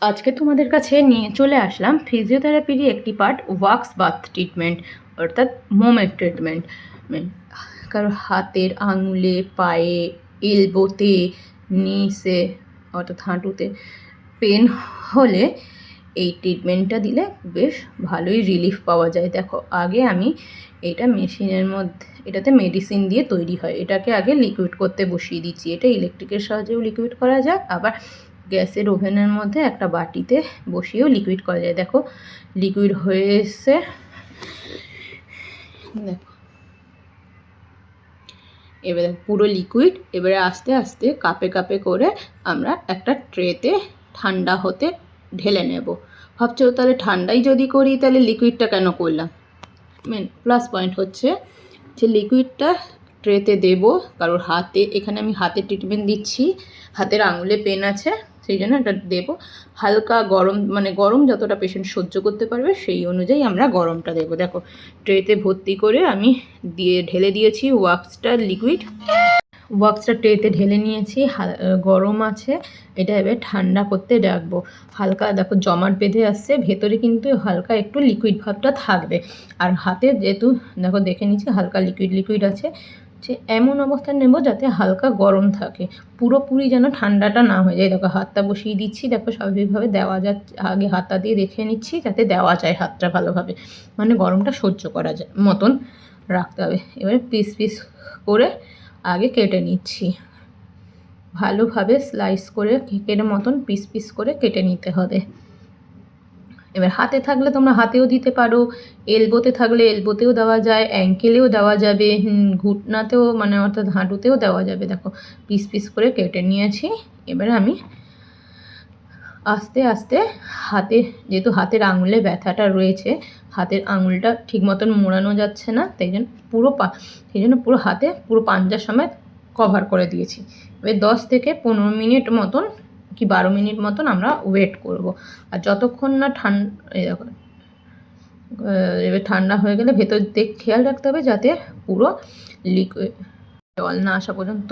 আজকে তোমাদের কাছে নিয়ে চলে আসলাম ফিজিওথেরাপিরই একটি পার্ট ওয়াক্স বাথ ট্রিটমেন্ট অর্থাৎ মোমের ট্রিটমেন্ট। কারো হাতের আঙুলে, পায়ে, এলবোতে, নিসে অর্থাৎ হাঁটুতে পেন হলে এই ট্রিটমেন্টটা দিলে বেশ ভালোই রিলিফ পাওয়া যায়। দেখো, আগে আমি এটা মেশিনের মধ্যে, এটাতে মেডিসিন দিয়ে তৈরি হয়, এটাকে আগে লিকুইড করতে বসিয়ে দিচ্ছি। এটা ইলেকট্রিকের সাহায্যেও লিকুইড করা যায়, আবার গ্যাসের ওভেনের মধ্যে একটা বাটিতে বসিয়েও লিকুইড করা যায়। দেখো লিকুইড হয়ে এসছে, দেখো এবারে পুরো লিকুইড। এবারে আস্তে আস্তে কাপে কাপে করে আমরা একটা ট্রেতে ঠান্ডা হতে ঢেলে নেব। ভাবছো তাহলে ঠান্ডাই যদি করি তাহলে লিকুইডটা কেন করলাম? মেন প্লাস পয়েন্ট হচ্ছে যে লিকুইডটা ট্রেতে দেবো, কারোর হাতে, এখানে আমি হাতে ট্রিটমেন্ট দিচ্ছি, হাতের আঙুলে পেন আছে, সেই জন্য এটা দেবো। হালকা গরম, মানে গরম যতটা পেশেন্ট সহ্য করতে পারবে সেই অনুযায়ী আমরা গরমটা দেবো। দেখো ট্রেতে ভর্তি করে আমি ঢেলে দিয়েছি ওয়াক্সটার লিকুইড। ওয়াক্সটা ট্রেতে ঢেলে নিয়েছি, গরম আছে, এটা এবার ঠান্ডা করতে রাখবো। হালকা দেখো জমাট বেঁধে আসছে, ভেতরে কিন্তু হালকা একটু লিকুইড ভাবটা থাকবে। আর হাতে যেহেতু দেখো দেখে নিচ্ছি হালকা লিকুইড আছে, যে এমন অবস্থা নেব যাতে হালকা গরম থাকে, পুরোপুরি যেন ঠান্ডাটা না হয়ে যায়। দেখো হাতটা বসিয়ে দিচ্ছি, দেখো স্বাভাবিকভাবে দেওয়া যাচ্ছে, আগে হাতটা দিয়ে দেখে নিচ্ছি যাতে দেওয়া যায় হাতটা ভালোভাবে, মানে গরমটা সহ্য করা যায় মতন রাখতে হবে। এবারে পিস পিস করে আগে কেটে নিচ্ছি, ভালোভাবে স্লাইস করে কেকের মতন পিস পিস করে কেটে নিতে হবে। এবার হাতে থাকলে তোমরা হাতেও দিতে পারো, এলবোতে থাকলে এলবোতেও দেওয়া যায়, অ্যাঙ্কেলেও দেওয়া যাবে, ঘুটনাতেও, মানে অর্থাৎ হাঁটুতেও দেওয়া যাবে। দেখো পিস পিস করে কেটে নিয়েছি। এবারে আমি আস্তে আস্তে হাতে, যেহেতু হাতের আঙুলে ব্যথাটা রয়েছে, হাতের আঙুলটা ঠিক মতন মোড়ানো যাচ্ছে না, সেই জন্য পুরো হাতে পুরো পাঞ্জা সমেত কভার করে দিয়েছি। এবার 10 থেকে 15 মিনিট মতন কি 12 মিনিট মতন আমরা ওয়েট করব। আর যতক্ষণ না এবার ঠান্ডা হয়ে গেলে ভেতর দিক খেয়াল রাখতে হবে যাতে পুরো লিকুইড জল না আসা পর্যন্ত